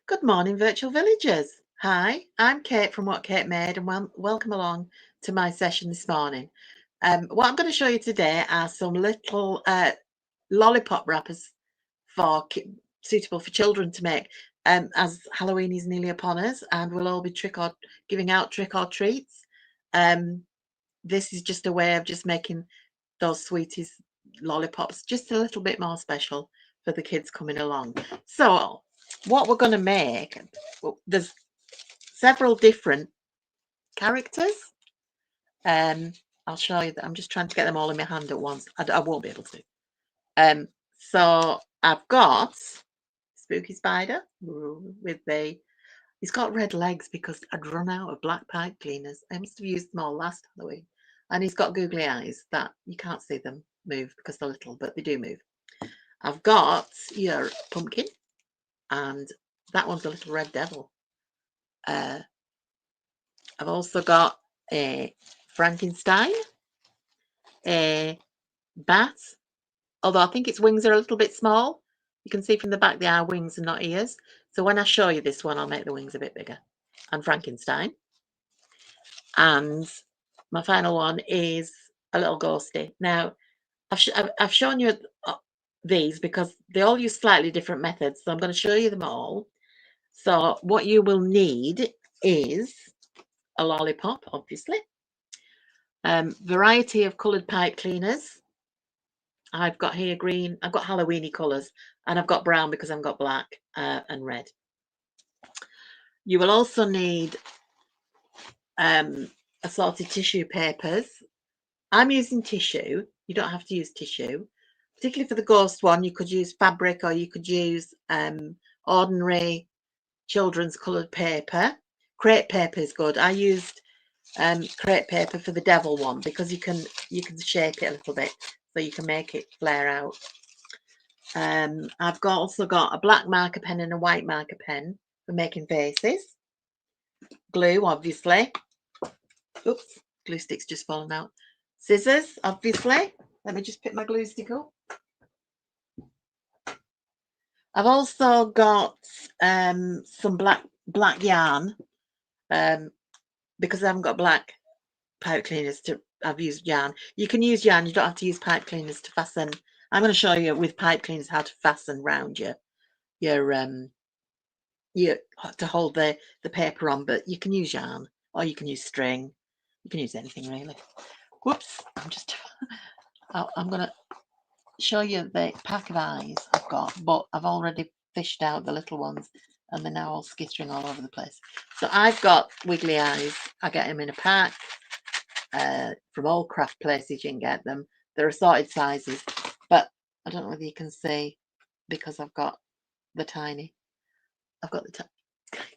Good morning, virtual villagers. Hi, I'm Kate from What Kate Made, and welcome along to my session this morning. What I'm going to show you today are some little lollipop wrappers for suitable for children to make. As Halloween is nearly upon us, and we'll all be giving out trick or treats. This is just a way of just making those sweeties lollipops just a little bit more special for the kids coming along. So what we're going to make, well, there's several different characters. I'll show you that. I'm just trying to get them all in my hand at once. I won't be able to. So I've got Spooky Spider with he's got red legs because I'd run out of black pipe cleaners. I must have used them all last Halloween. And he's got googly eyes that you can't see them move because they're little, but they do move. I've got your pumpkin, and that one's a little red devil. I've also got a Frankenstein, a bat, although I think its wings are a little bit small. You can see from the back they are wings and not ears. So when I show you this one, I'll make the wings a bit bigger. And Frankenstein. And my final one is a little ghosty. Now, I've shown you these because they all use slightly different methods. So I'm going to show you them all. So what you will need is a lollipop, obviously. Variety of coloured pipe cleaners. I've got here green. I've got Halloweeny colours, and I've got brown because I've got black and red. You will also need assorted tissue papers. I'm using tissue. You don't have to use tissue. Particularly for the ghost one, you could use fabric or you could use ordinary children's coloured paper. Crepe paper is good. I used crepe paper for the devil one because you can shape it a little bit so you can make it flare out. I've also got a black marker pen and a white marker pen for making faces. Glue, obviously. Oops, glue stick's just fallen out. Scissors, obviously. Let me just pick my glue stick up. I've also got some black yarn because I haven't got black pipe cleaners I've used yarn. You can use yarn, you don't have to use pipe cleaners to fasten. I'm going to show you with pipe cleaners how to fasten round your to hold the paper on, but you can use yarn or you can use string. You can use anything really. Whoops, I'm going to show you the pack of eyes I've got, but I've already fished out the little ones and they're now all skittering all over the place. So I've got wiggly eyes. I get them in a pack from all craft places. You can get them. They're assorted sizes, but I don't know whether you can see because I've got the tiny. I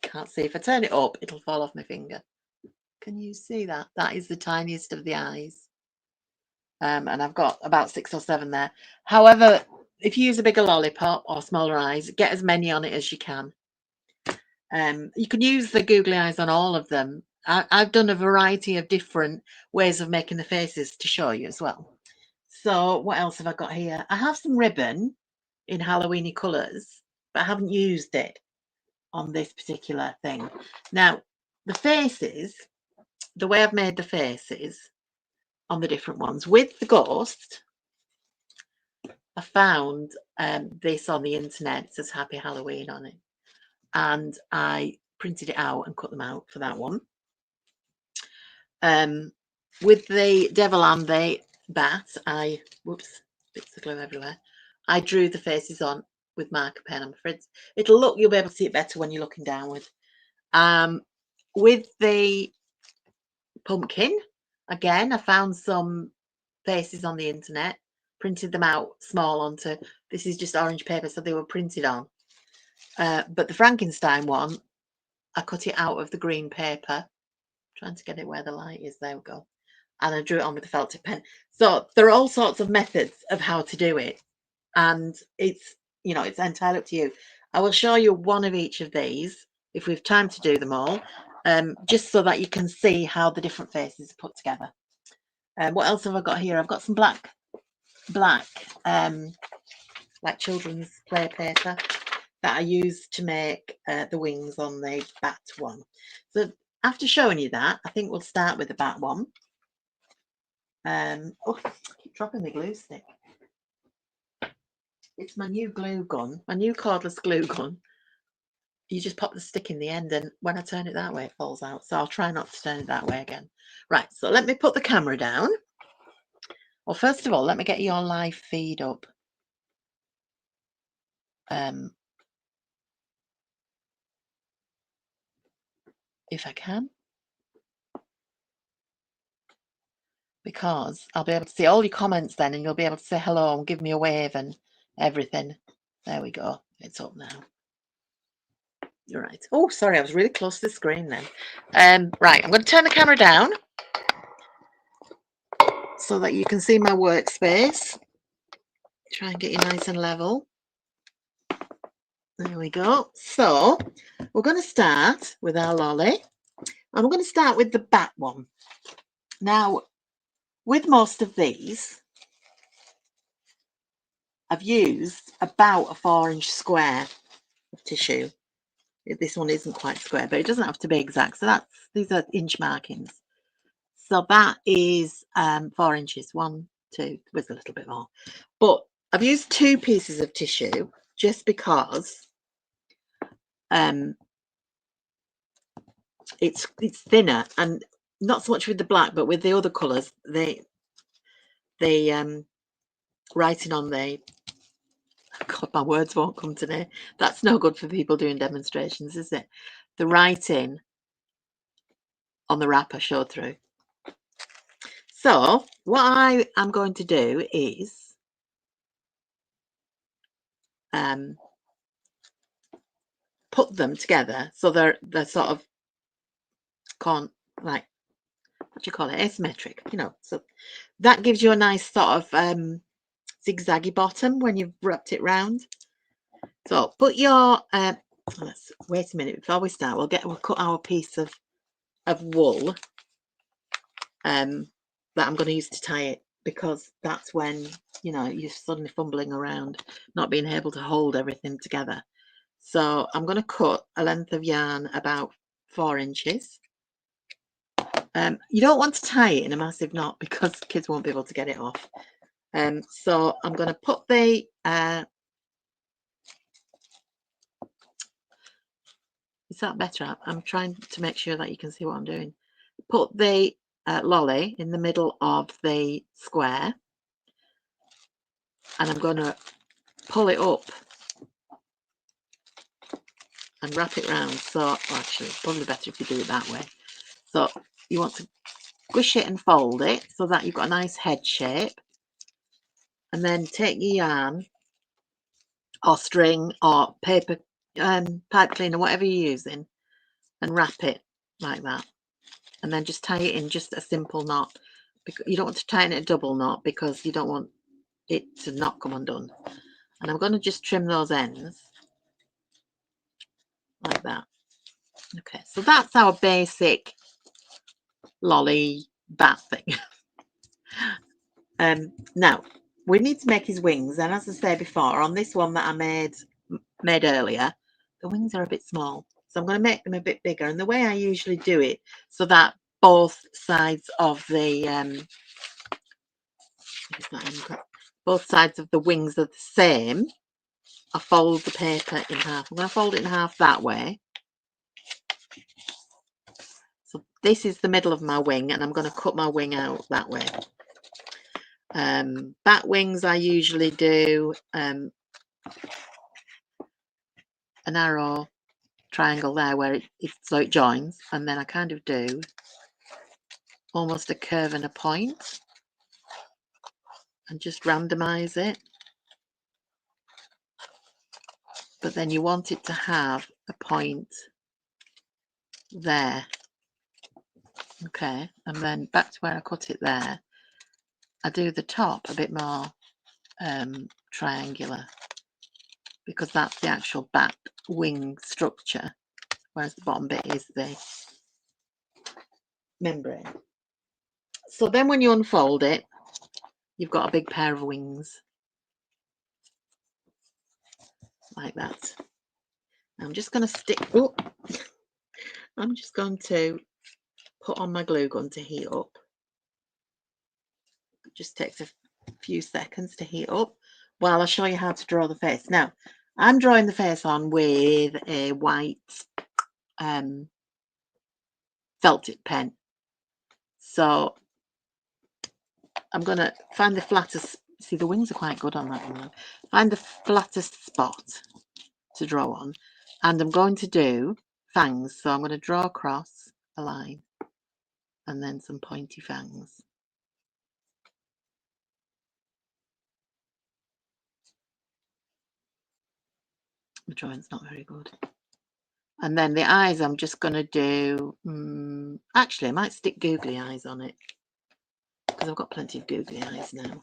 can't see. If I turn it up, it'll fall off my finger. Can you see that? That is the tiniest of the eyes. And I've got about 6 or 7 there. However, if you use a bigger lollipop or smaller eyes, get as many on it as you can. You can use the googly eyes on all of them. I've done a variety of different ways of making the faces to show you as well. So what else have I got here? I have some ribbon in Halloweeny colours, but I haven't used it on this particular thing. Now, the faces, the way I've made the faces on the different ones with the ghost, I found this on the internet. It says Happy Halloween on it, and I printed it out and cut them out for that one. With the devil and the bat, whoops, bits of glue everywhere. I drew the faces on with marker pen. I'm afraid you'll be able to see it better when you're looking downward. With the pumpkin, again, I found some faces on the internet, printed them out small onto, this is just orange paper, so they were printed on. But the Frankenstein one, I cut it out of the green paper, trying to get it where the light is, there we go. And I drew it on with the felt tip pen. So there are all sorts of methods of how to do it. And it's entirely up to you. I will show you one of each of these if we've time to do them all, just so that you can see how the different faces are put together. What else have I got here? I've got some black like children's play paper. that I used to make the wings on the bat one. So after showing you that, I think we'll start with the bat one. Oh, I keep dropping the glue stick. It's my new glue gun, my new cordless glue gun. You just pop the stick in the end, and when I turn it that way, it falls out. So I'll try not to turn it that way again. Right, so let me put the camera down. Well, first of all, let me get your live feed up. If I can. Because I'll be able to see all your comments then, and you'll be able to say hello and give me a wave and everything. There we go. It's up now. You're right. Oh, sorry, I was really close to the screen then. Right, I'm going to turn the camera down so that you can see my workspace. Try and get you nice and level. There we go. So we're going to start with our lolly, and we're going to start with the bat one. Now, with most of these, I've used about a 4-inch square of tissue. This one isn't quite square, but it doesn't have to be exact. So these are inch markings. So that is 4 inches. 1, 2, with a little bit more. But I've used 2 pieces of tissue just because it's thinner, and not so much with the black, but with the other colours, the writing on the, God, my words won't come today. That's no good for people doing demonstrations, is it? The writing on the wrapper showed through. So what I am going to do is put them together so they're sort of like, what do you call it, asymmetric, you know. So that gives you a nice sort of zigzaggy bottom when you've wrapped it round. So put your let's wait a minute before we start. We'll cut our piece of wool that I'm going to use to tie it, because that's when, you know, you're suddenly fumbling around, not being able to hold everything together. So I'm going to cut a length of yarn about 4 inches. You don't want to tie it in a massive knot because kids won't be able to get it off. So I'm going to put the is that better? I'm trying to make sure that you can see what I'm doing. Put the lolly in the middle of the square, and I'm going to pull it up and wrap it round. So actually, it's probably better if you do it that way. So you want to squish it and fold it so that you've got a nice head shape, and then take your yarn or string or paper, pipe cleaner, whatever you're using, and wrap it like that, and then just tie it in just a simple knot, because you don't want to tie it in a double knot because you don't want it to not come undone. And I'm going to just trim those ends like that. Okay, so that's our basic lolly bat thing. Now we need to make his wings, and as I said before, on this one that I made earlier, the wings are a bit small, so I'm going to make them a bit bigger. And the way I usually do it, so that both sides of the both sides of the wings are the same, I fold the paper in half. I'm going to fold it in half that way. So this is the middle of my wing, and I'm going to cut my wing out that way. Bat wings, I usually do an arrow triangle there where so it joins, and then I kind of do almost a curve and a point, and just randomize it. But then you want it to have a point there. Okay, and then back to where I cut it there, I do the top a bit more triangular, because that's the actual bat wing structure, whereas the bottom bit is the membrane. So then when you unfold it, you've got a big pair of wings like that. I'm just going to stick, oh, I'm just going to put on my glue gun to heat up. It just takes a few seconds to heat up while I show you how to draw the face. Now, I'm drawing the face on with a white felt tip pen. So I'm going to find the flattest, see the wings are quite good on that one. Find the flattest spot to draw on, and I'm going to do fangs. So I'm going to draw across a line and then some pointy fangs. The drawing's not very good. And then the eyes, I'm just going to do, actually I might stick googly eyes on it because I've got plenty of googly eyes now.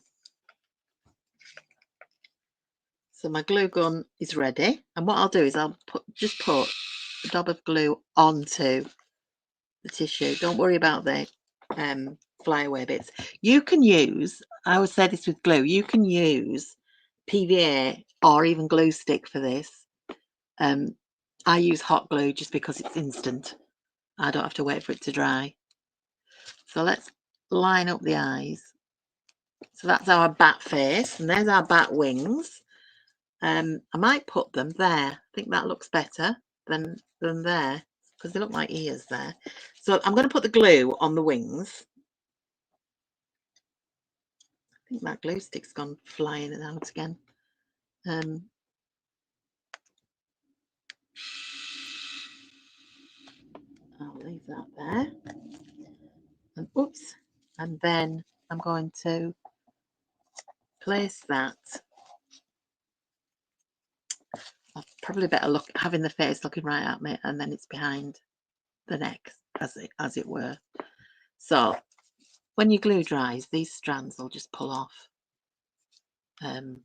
So my glue gun is ready, and what I'll do is I'll just put a dab of glue onto the tissue. Don't worry about the flyaway bits. You can use, I would say this with glue, you can use PVA or even glue stick for this. I use hot glue just because it's instant. I don't have to wait for it to dry. So let's line up the eyes. So that's our bat face, and there's our bat wings. I might put them there. I think that looks better than there because they look like ears there. So I'm going to put the glue on the wings. I think that glue stick's gone flying out again. I'll leave that there. And oops. And then I'm going to place that. I'll probably better look having the face looking right at me, and then it's behind the neck, as it were. So when your glue dries, these strands will just pull off. On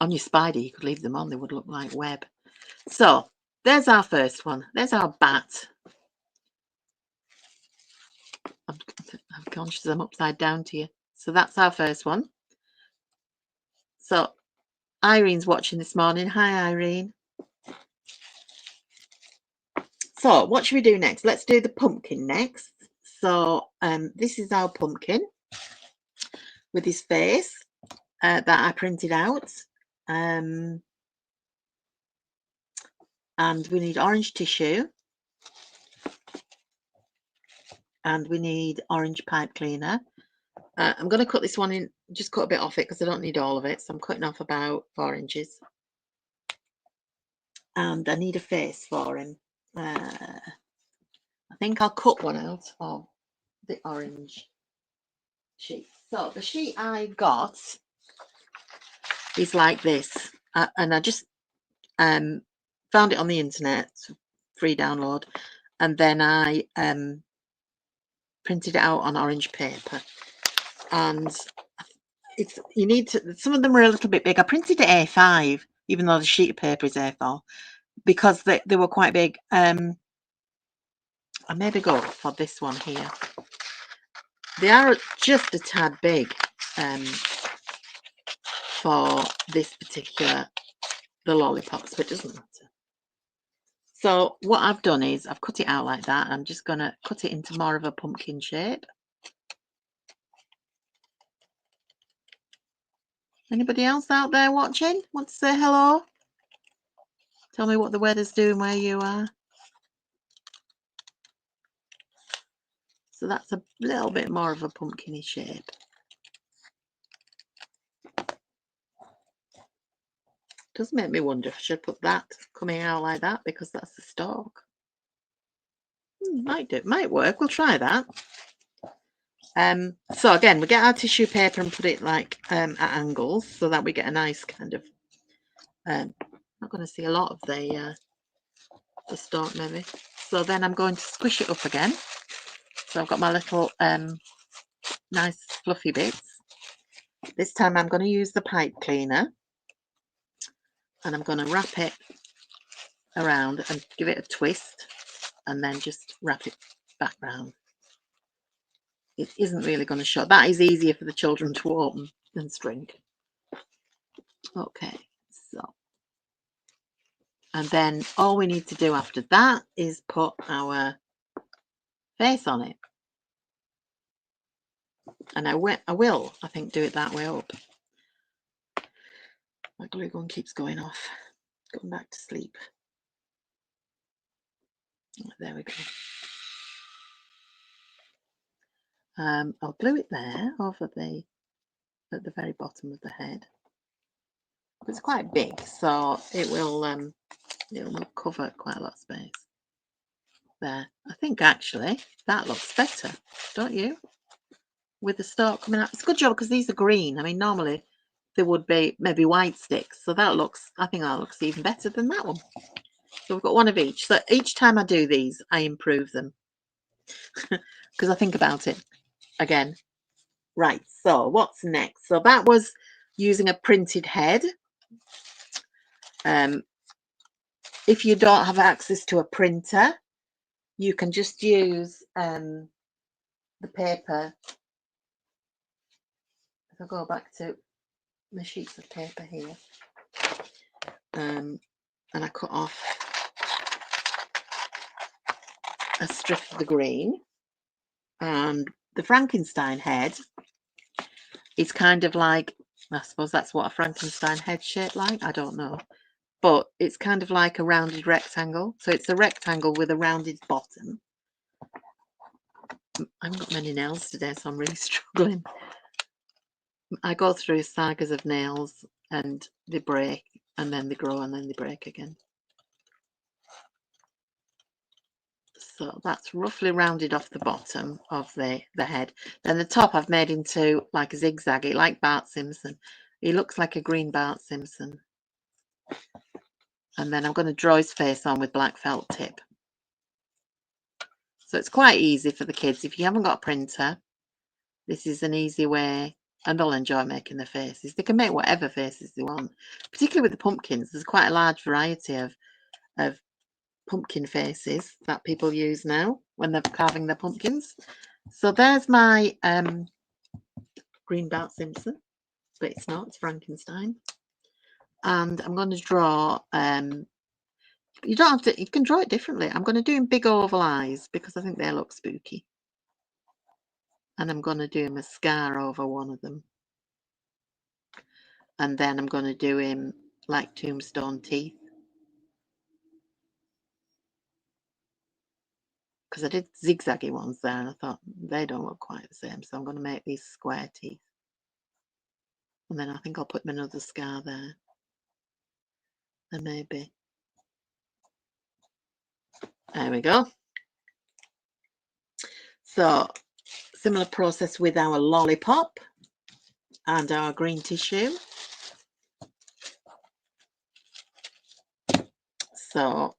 your spider, you could leave them on; they would look like web. So there's our first one. There's our bat. I'm conscious I'm upside down to you. So that's our first one. So Irene's watching this morning. Hi, Irene. So what should we do next? Let's do the pumpkin next. So this is our pumpkin with his face that I printed out. And we need orange tissue. And we need orange pipe cleaner. I'm going to cut this one in, just cut a bit off it because I don't need all of it. So I'm cutting off about 4 inches. And I need a face for him. I think I'll cut one out of the orange sheet. So the sheet I got is like this. And I just found it on the internet, free download. And then I printed it out on orange paper. And it's, you need to, some of them are a little bit big. I printed it A5, even though the sheet of paper is A4, because they were quite big. I maybe go for this one here. They are just a tad big for this particular, the lollipops, but it doesn't matter. So what I've done is I've cut it out like that. I'm just going to cut it into more of a pumpkin shape. Anybody else out there watching? Want to say hello? Tell me what the weather's doing where you are. So that's a little bit more of a pumpkin-y shape. Does make me wonder if I should put that coming out like that, because that's the stalk. Might do, might work. We'll try that. So again, we get our tissue paper and put it like at angles so that we get a nice kind of. Not going to see a lot of the stalk maybe. So then I'm going to squish it up again. So I've got my little nice fluffy bits. This time I'm going to use the pipe cleaner, and I'm going to wrap it around and give it a twist, and then just wrap it back round. It isn't really going to show. That is easier for the children to open than string. Okay, so And then all we need to do after that is put our face on it. And I will, I think, do it that way up. My glue gun keeps going off, going back to sleep. There we go. I'll glue it there over at the very bottom of the head. It's quite big, so it will cover quite a lot of space. There. I think actually that looks better, don't you? With the stalk coming out. It's a good job because these are green. I mean, normally there would be maybe white sticks. So that looks, I think that looks even better than that one. So we've got one of each. So each time I do these, I improve them because I think about it again. Right, so what's next? So that was using a printed head. If you don't have access to a printer, you can just use the paper. If I go back to my sheets of paper here, and I cut off a strip of the green, and the Frankenstein head is kind of like, I suppose that's what a Frankenstein head shaped like, I don't know, but it's kind of like a rounded rectangle. So it's a rectangle with a rounded bottom. I haven't got many nails today, so I'm really struggling. I go through sagas of nails and they break and then they grow and then they break again. So that's roughly rounded off the bottom of the head. Then the top I've made into like a zigzaggy, like Bart Simpson. He looks like a green Bart Simpson. And then I'm going to draw his face on with black felt tip. So it's quite easy for the kids. If you haven't got a printer, this is an easy way, and they'll enjoy making the faces. They can make whatever faces they want, particularly with the pumpkins. There's quite a large variety of pumpkin faces that people use now when they're carving their pumpkins. So there's my green Bart Simpson, but it's not, it's Frankenstein. And I'm going to draw, you don't have to, you can draw it differently. I'm going to do him big oval eyes because I think they look spooky. And I'm going to do a mascara over one of them. And then I'm going to do him like tombstone teeth. Because I did zigzaggy ones there and I thought they don't look quite the same. So I'm going to make these square teeth. And then I think I'll put another scar there. And maybe. There we go. So similar process with our lollipop and our green tissue. So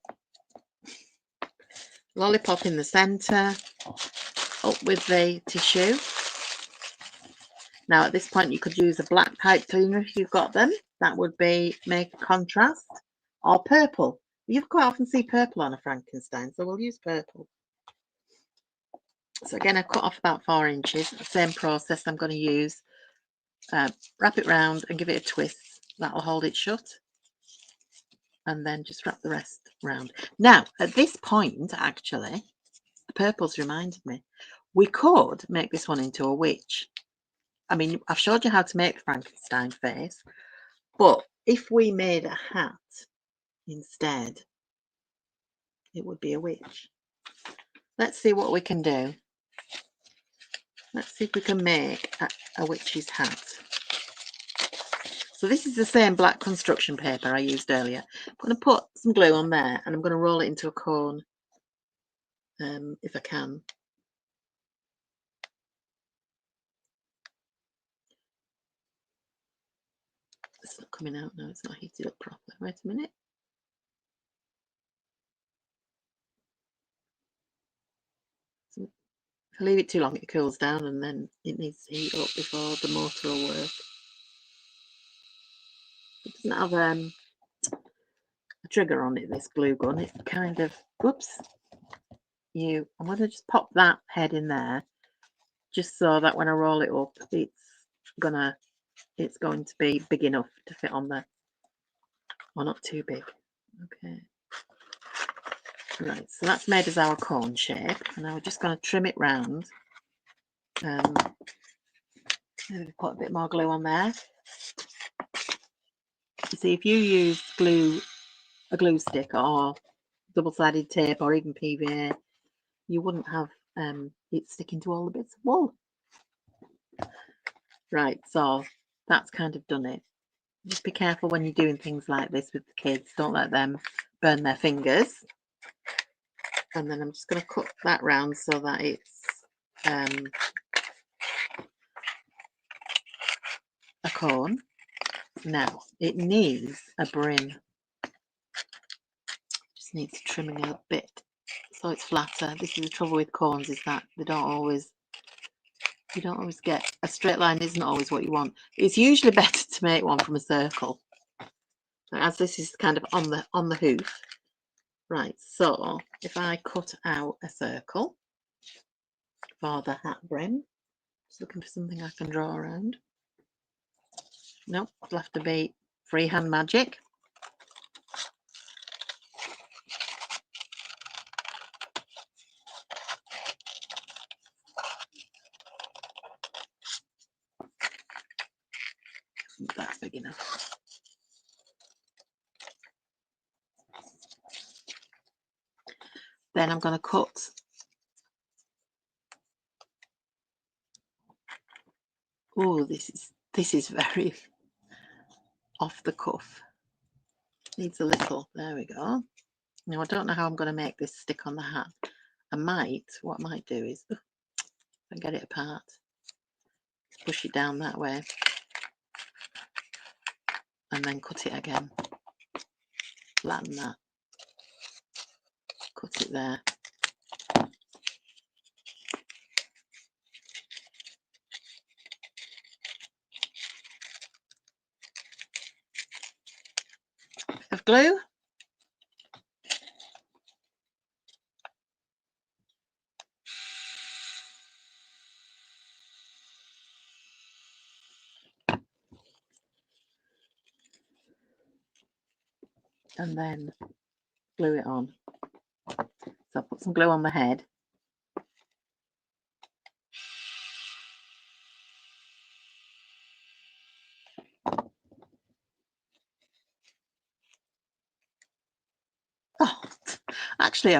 lollipop in the center, up with the tissue. Now at this point you could use a black pipe cleaner if you've got them. That would be make a contrast, or purple. You quite often see purple on a Frankenstein, so we'll use purple. So again, I cut off about 4 inches. Same process. I'm going to use wrap it round and give it a twist. That'll hold it shut. And then just wrap the rest round. Now, at this point, actually, the purple's reminded me, we could make this one into a witch. I mean, I've showed you how to make the Frankenstein face, but if we made a hat instead, it would be a witch. Let's see what we can do. Let's see if we can make a witch's hat. So this is the same black construction paper I used earlier. I'm going to put some glue on there and I'm going to roll it into a cone if I can. It's not coming out now, it's not heated up properly. Wait a minute. So if I leave it too long, it cools down and then it needs to heat up before the motor will work. It doesn't have a trigger on it, this glue gun. It's kind of, whoops. I'm going to just pop that head in there just so that when I roll it up, it's going to be big enough to fit on there. Well, not too big. Okay. Right, so that's made as our cone shape, and now we're just going to trim it round. Maybe put a bit more glue on there. You see, if you use a glue stick or double-sided tape or even PVA, you wouldn't have it sticking to all the bits of wool. Right, so that's kind of done it. Just be careful when you're doing things like this with the kids. Don't let them burn their fingers. And then I'm just going to cut that round so that it's a cone. Now, it needs a brim. Just needs trimming a bit so it's flatter. This is the trouble with cones, is that you don't always get a straight line. Isn't always what you want. It's usually better to make one from a circle, as this is kind of on the hoof. Right, so if I cut out a circle for the hat brim, just looking for something I can draw around. Nope, it'll have to be freehand magic. That's big enough. Then I'm going to cut this is very off the cuff. Needs a little. There we go. Now I don't know how I'm going to make this stick on the hat. What I might do is get it apart, push it down that way, and then cut it again. Flatten that. Cut it there. Bit of glue. And then glue it on. So I'll put some glue on the head. Oh, actually,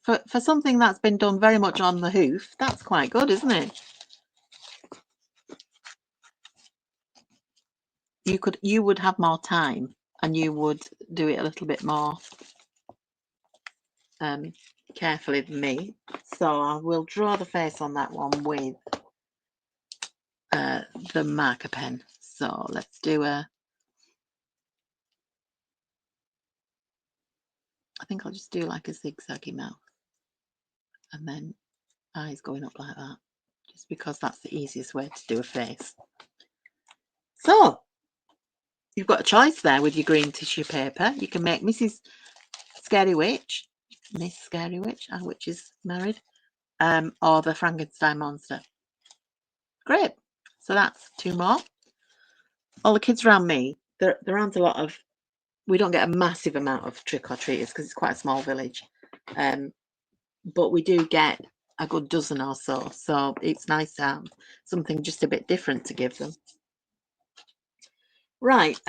for something that's been done very much on the hoof, that's quite good, isn't it? You would have more time, and you would do it a little bit more carefully than me. So I will draw the face on that one with the marker pen. So let's do I think I'll just do like a zigzaggy mouth, and then eyes going up like that, just because that's the easiest way to do a face. So you've got a choice there with your green tissue paper. You can make Mrs. Scary Witch, Miss Scary Witch, our witch is married, or the Frankenstein monster. Great. So that's two more. All the kids around me, there aren't a lot of, we don't get a massive amount of trick-or-treaters because it's quite a small village. But we do get a good dozen or so. So it's nice to have something just a bit different to give them. Right,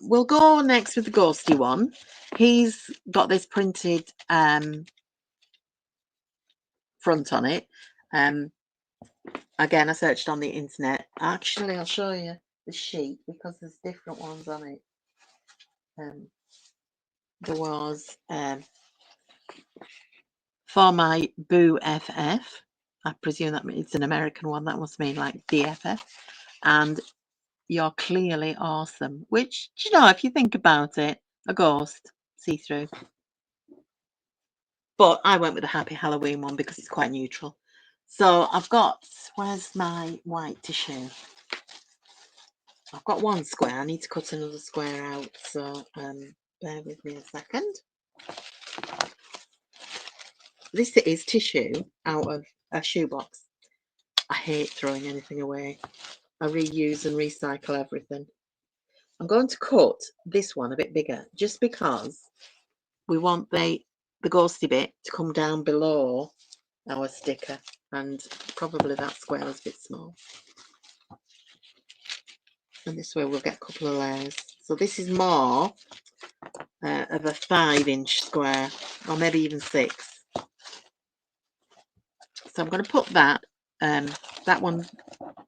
we'll go next with the ghosty one. He's got this printed front on it. Again, I searched on the internet. Actually, I'll show you the sheet because there's different ones on it. There was for my Boo FF. I presume that it's an American one. That must mean like DFF. And You're Clearly Awesome, which, you know, if you think about it, a ghost, see-through. But I went with the Happy Halloween one because it's quite neutral. So I've got, where's my white tissue? I've got one square. I need to cut another square out. So bear with me a second. This is tissue out of a shoebox. I hate throwing anything away. I reuse and recycle everything. I'm going to cut this one a bit bigger just because we want the ghosty bit to come down below our sticker, and probably that square is a bit small. And this way we'll get a couple of layers. So this is more of a 5-inch square, or maybe even 6. So I'm going to put that. That one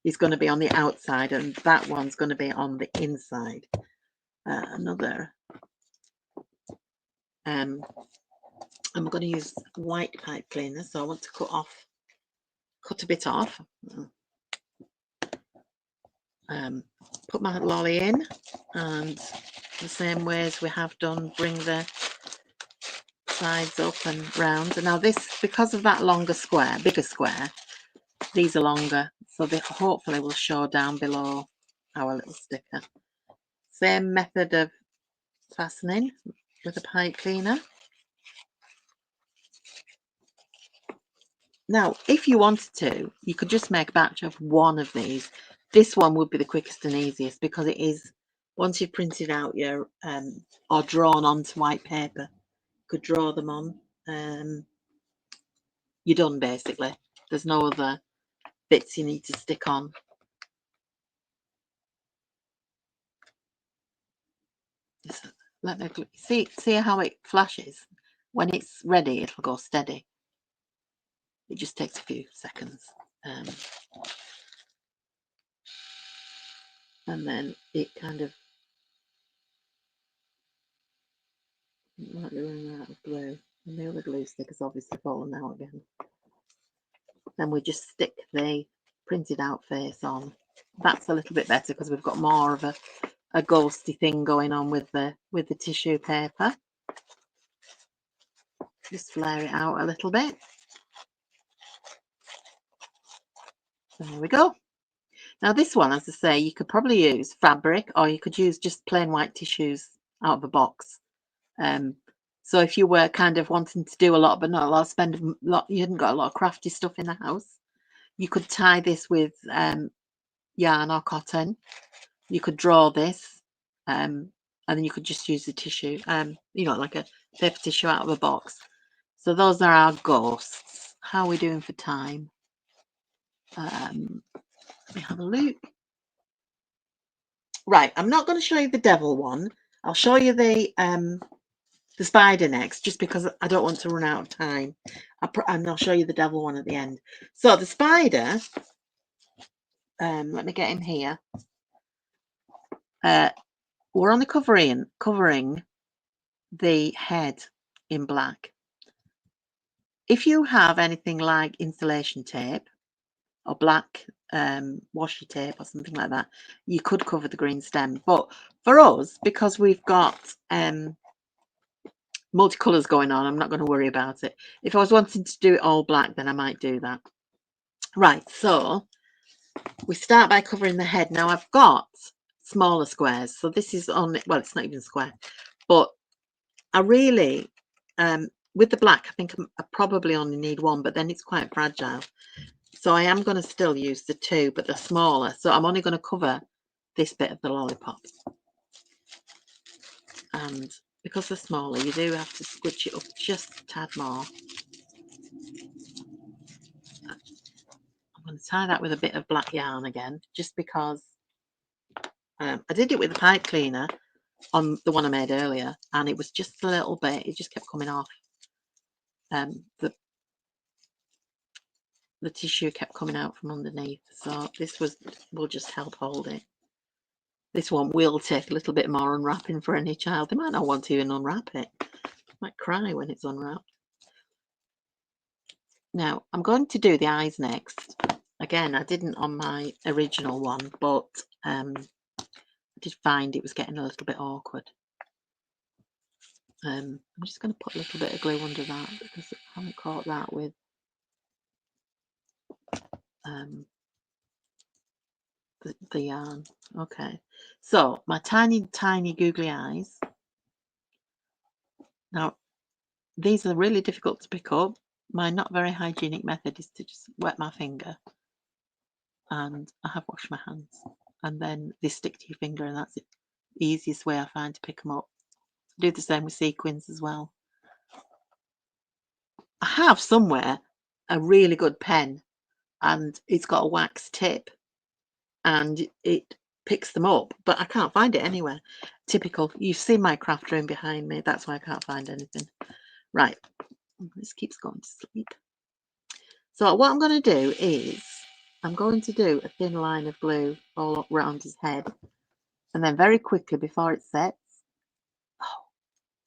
is going to be on the outside, and that one's going to be on the inside. Another. I'm going to use white pipe cleaner, so I want to cut a bit off. Put my lolly in, and the same way as we have done, bring the sides up and round. And now this, because of that longer square, bigger square, these are longer, so they hopefully will show down below our little sticker. Same method of fastening with a pipe cleaner. Now, if you wanted to, you could just make a batch of one of these. This one would be the quickest and easiest, because it is, once you've printed out your or drawn onto white paper, you could draw them on. You're done, basically. There's no other bits you need to stick on. Let me see how it flashes. When it's ready, it'll go steady. It just takes a few seconds. And then it kind of, might be running out of glue, and the other glue stick has obviously fallen out again. Then we just stick the printed out face on. That's a little bit better because we've got more of a ghosty thing going on with the tissue paper. Just flare it out a little bit. There we go. Now this one, as I say, you could probably use fabric, or you could use just plain white tissues out of a box. So if you were kind of wanting to do a lot, but not a lot, spend a lot, you hadn't got a lot of crafty stuff in the house, you could tie this with yarn or cotton. You could draw this, and then you could just use the tissue, you know, like a paper tissue out of a box. So those are our ghosts. How are we doing for time? Let me have a look. Right, I'm not going to show you the devil one. I'll show you the spider next, just because I don't want to run out of time. And I'll show you the devil one at the end. So the spider, let me get him here. We're only covering the head in black. If you have anything like insulation tape or black washi tape or something like that, you could cover the green stem. But for us, because we've got multicolours going on, I'm not going to worry about it. If I was wanting to do it all black, then I might do that. Right, so we start by covering the head. Now I've got smaller squares, so this is on, well, it's not even a square, but I really, with the black, I think I probably only need one, but then it's quite fragile. So I am going to still use the 2, but they're smaller. So I'm only going to cover this bit of the lollipops. And because they're smaller, you do have to squidge it up just a tad more. I'm going to tie that with a bit of black yarn again, just because I did it with a pipe cleaner on the one I made earlier, and it was just a little bit, it just kept coming off. The tissue kept coming out from underneath, so this will just help hold it. This one will take a little bit more unwrapping for any child. They might not want to even unwrap it. They might cry when it's unwrapped. Now I'm going to do the eyes next. Again, I didn't on my original one, but I did find it was getting a little bit awkward. I'm just going to put a little bit of glue under that because I haven't caught that with the yarn. Okay, so my tiny googly eyes. Now these are really difficult to pick up. My not very hygienic method is to just wet my finger, and I have washed my hands, and then they stick to your finger, and that's the easiest way I find to pick them up. Do the same with sequins as well. I have somewhere a really good pen, and it's got a wax tip, and it picks them up, but I can't find it anywhere. Typical. You've seen my craft room behind me. That's why I can't find anything. Right. This keeps going to sleep. So what I'm going to do is I'm going to do a thin line of glue all around his head, and then very quickly before it sets,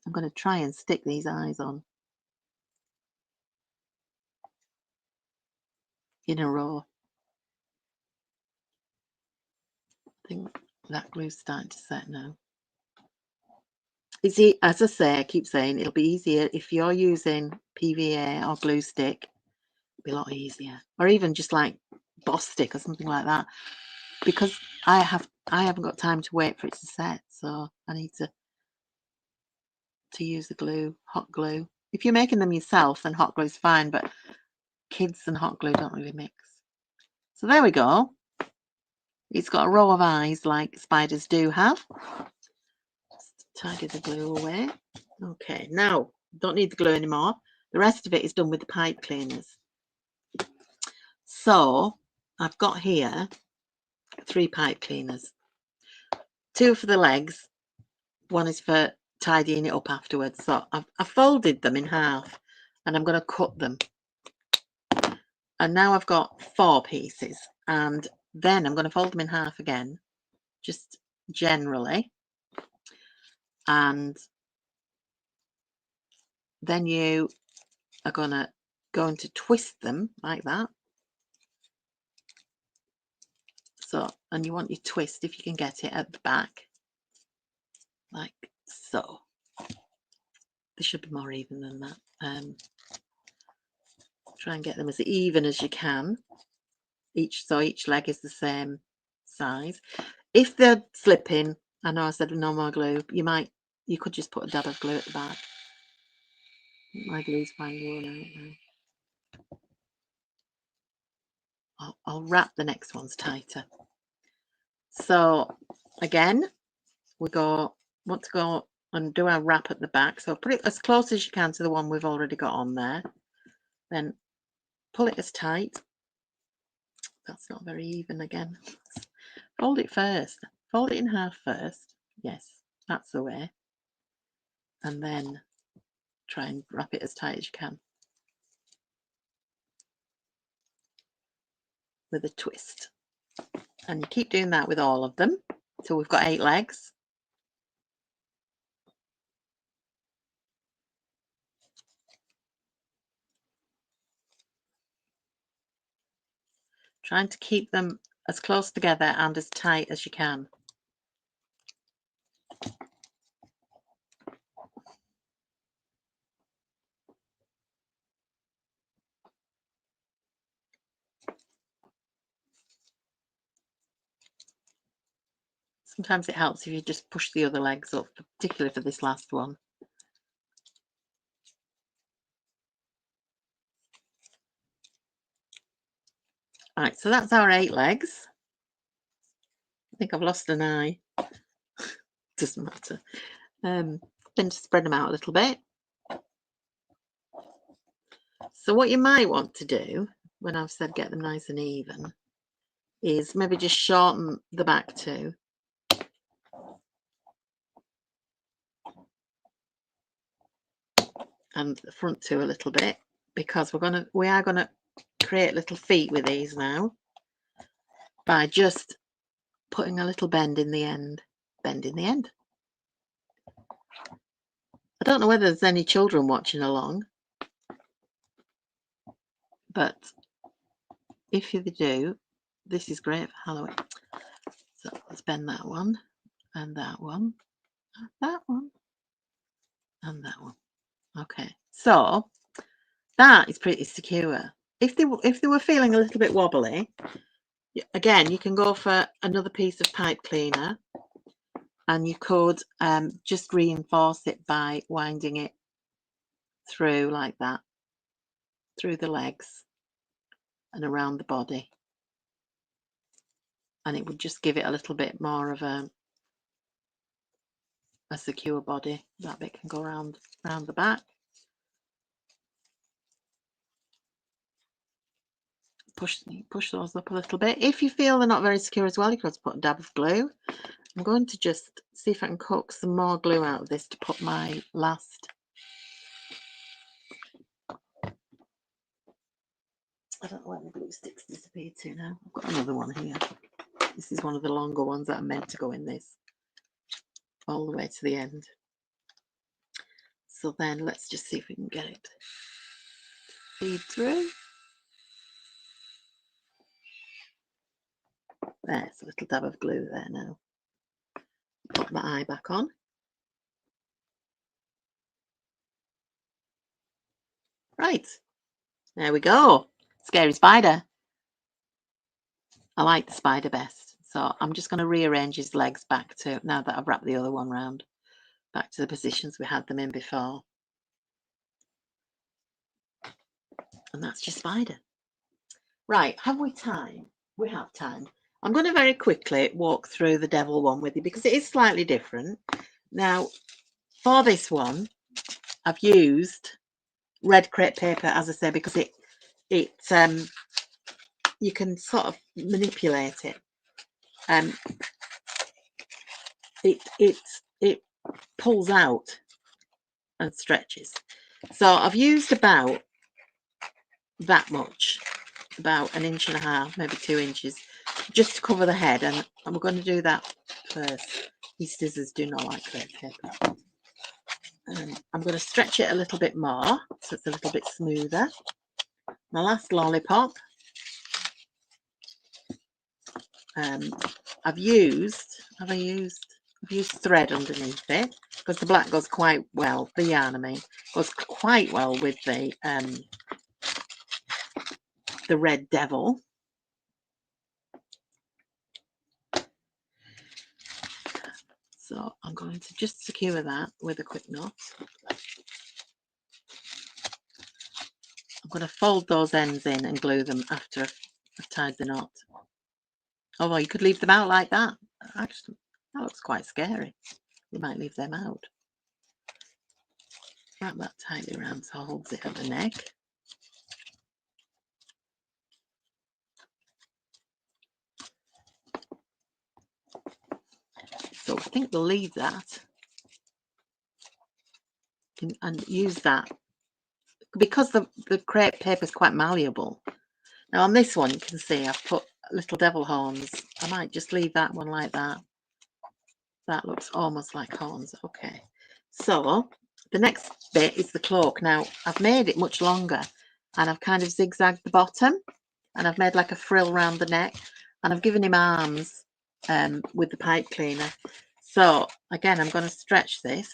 I'm going to try and stick these eyes on in a row. I think that glue's starting to set now. As I say, I keep saying it'll be easier if you're using PVA or glue stick. It'll be a lot easier, or even just like boss stick or something like that, because I haven't got time to wait for it to set, so I need to use the glue, hot glue. If you're making them yourself, then hot glue is fine, but kids and hot glue don't really mix. So there we go. It's got a row of eyes like spiders do have. Just tidy the glue away. Okay, now don't need the glue anymore. The rest of it is done with the pipe cleaners. So I've got here 3 pipe cleaners. 2 for the legs. 1 is for tidying it up afterwards. So I've folded them in half, and I'm going to cut them. And now I've got 4 pieces, and then I'm going to fold them in half again, just generally, and then you are going to twist them like that. So, and you want your twist, if you can get it, at the back, like so. This should be more even than that. Try and get them as even as you can. So each leg is the same size. If they're slipping, I know I said no more glue. You could just put a dab of glue at the back. My glue's finally worn out now. I'll wrap the next ones tighter. So again, want to go and do our wrap at the back. So put it as close as you can to the one we've already got on there. Then pull it as tight. That's not very even again. Fold it first. Fold it in half first. Yes, that's the way. And then try and wrap it as tight as you can with a twist. And you keep doing that with all of them. So we've got 8 legs. Trying to keep them as close together and as tight as you can. Sometimes it helps if you just push the other legs up, particularly for this last one. Right, so that's our 8 legs. I think I've lost an eye. Doesn't matter. Then just spread them out a little bit. So what you might want to do, when I've said get them nice and even, is maybe just shorten the back too. And the front too a little bit, because we are gonna create little feet with these now by just putting a little bend in the end. Bend in the end. I don't know whether there's any children watching along, but if you do, this is great for Halloween. So let's bend that one, and that one, and that one, and that one. Okay, so that is pretty secure. If they were feeling a little bit wobbly, again, you can go for another piece of pipe cleaner, and you could just reinforce it by winding it through like that, through the legs and around the body, and it would just give it a little bit more of a secure body. That bit can go around the back. push those up a little bit. If you feel they're not very secure as well, you can just put a dab of glue. I'm going to just see if I can coax some more glue out of this to put my last. I don't know where the glue sticks disappeared to now. I've got another one here. This is one of the longer ones that are meant to go in this all the way to the end. So then let's just see if we can get it to feed through. There's a little dab of glue there now. Put my eye back on. Right, there we go. Scary spider. I like the spider best. So I'm just going to rearrange his legs back to, now that I've wrapped the other one round, back to the positions we had them in before. And that's your spider. Right, have we time? We have time. I'm going to very quickly walk through the devil one with you because it is slightly different. Now, for this one, I've used red crepe paper, as I say, because it you can sort of manipulate it. It pulls out and stretches. So I've used about that much, about 1.5 inches, maybe 2 inches, just to cover the head, and we're going to do that first. These scissors do not like crepe paper. I'm going to stretch it a little bit more so it's a little bit smoother. My last lollipop, I've used thread underneath it because the black goes quite well, the yarn I mean, goes quite well with the red devil. So I'm going to just secure that with a quick knot. I'm going to fold those ends in and glue them after I've tied the knot. Although you could leave them out like that. Actually, that looks quite scary. You might leave them out. Wrap that tightly around so it holds it at the neck. So I think we'll leave that and use that because the crepe paper is quite malleable. Now on this one you can see I've put little devil horns. I might just leave that one like that. That looks almost like horns. Okay, so the next bit is the cloak. Now I've made it much longer and I've kind of zigzagged the bottom and I've made like a frill around the neck and I've given him arms with the pipe cleaner. So again, I'm going to stretch this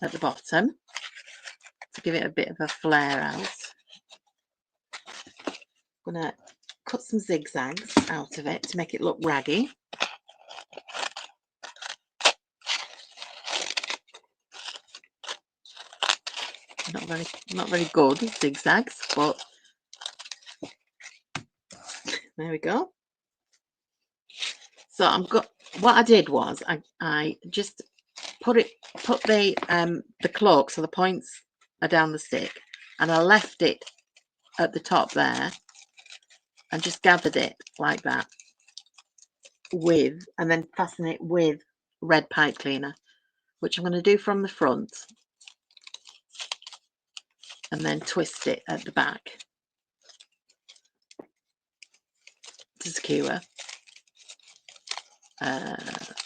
at the bottom to give it a bit of a flare out. I'm going to cut some zigzags out of it to make it look raggy. Not very good zigzags, but there we go. So what I did was I just put the cloak so the points are down the stick, and I left it at the top there and just gathered it like that and then fasten it with red pipe cleaner, which I'm going to do from the front and then twist it at the back to secure.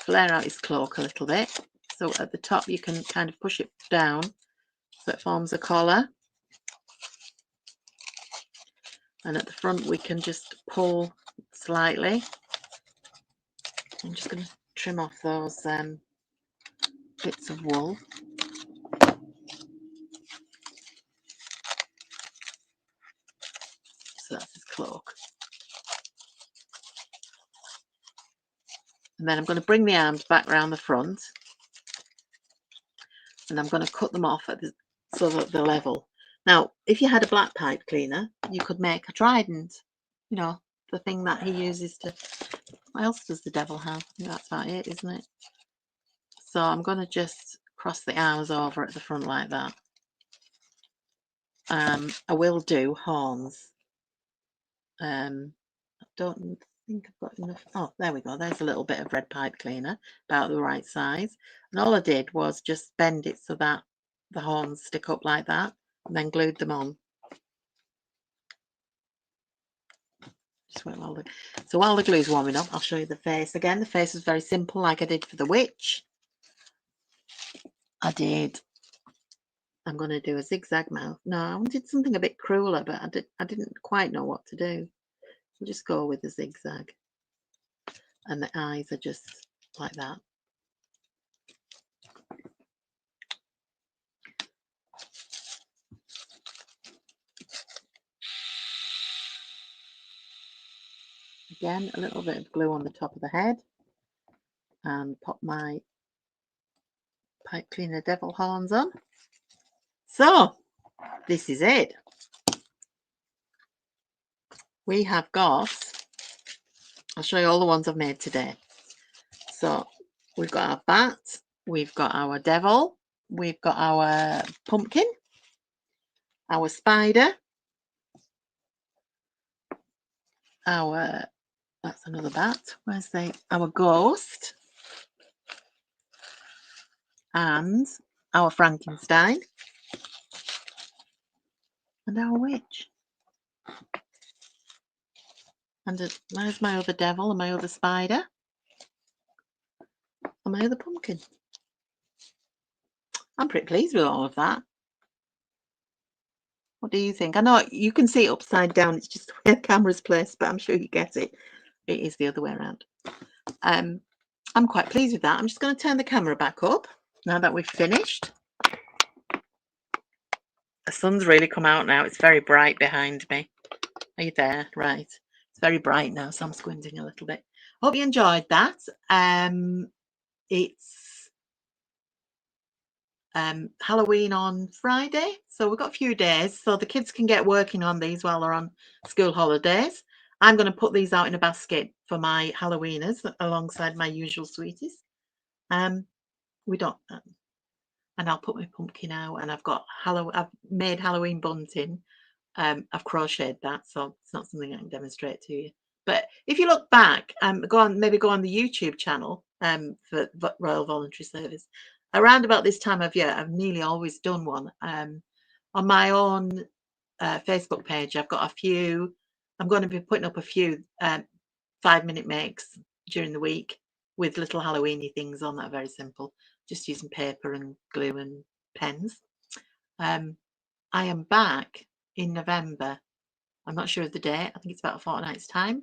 Flare out his cloak a little bit. So at the top you can kind of push it down so it forms a collar. And at the front we can just pull slightly. I'm just going to trim off those bits of wool. So that's his cloak. And then I'm going to bring the arms back round the front and I'm going to cut them off so that they're level. Now, if you had a black pipe cleaner, you could make a trident, you know, the thing that he uses to, what else does the devil have? I think that's about it, isn't it? So I'm going to just cross the arms over at the front like that. I will do horns I don't think I've got enough. Oh, there we go. There's a little bit of red pipe cleaner, about the right size. And all I did was just bend it so that the horns stick up like that, and then glued them on. So while the glue's warming up, I'll show you the face again. The face was very simple, like I did for the witch. I'm going to do a zigzag mouth. No, I wanted something a bit crueler, but I didn't quite know what to do. I'll just go with the zigzag. And the eyes are just like that. Again, a little bit of glue on the top of the head. And pop my pipe cleaner devil horns on. So, this is it. We have got, I'll show you all the ones I've made today. So, we've got our bat, we've got our devil, we've got our pumpkin, our spider, that's another bat, our ghost, and our Frankenstein, and our witch. And there's my other devil and my other spider and my other pumpkin. I'm pretty pleased with all of that. What do you think? I know you can see it upside down. It's just the way the camera's placed, but I'm sure you get it. It is the other way around. I'm quite pleased with that. I'm just going to turn the camera back up now that we've finished. The sun's really come out now. It's very bright behind me. Are you there? Right. It's very bright now, so I'm squinting a little bit. Hope you enjoyed that. It's Halloween on Friday, so we've got a few days, so the kids can get working on these while they're on school holidays. I'm going to put these out in a basket for my Halloweeners alongside my usual sweeties. We don't, and I'll put my pumpkin out, and I've made Halloween bunting. I've crocheted that, so it's not something I can demonstrate to you. But if you look back, go on the YouTube channel for Royal Voluntary Service. Around about this time of year, I've nearly always done one. On my own Facebook page, I've got a few. I'm going to be putting up a few 5-minute makes during the week with little Halloweeny things on that are very simple, just using paper and glue and pens. I am back in November. I'm not sure of the date. I think it's about a fortnight's time.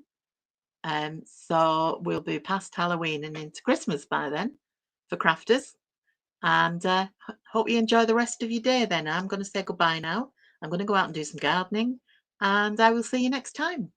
So we'll be past Halloween and into Christmas by then for crafters. And hope you enjoy the rest of your day then. I'm going to say goodbye now. I'm going to go out and do some gardening, and I will see you next time.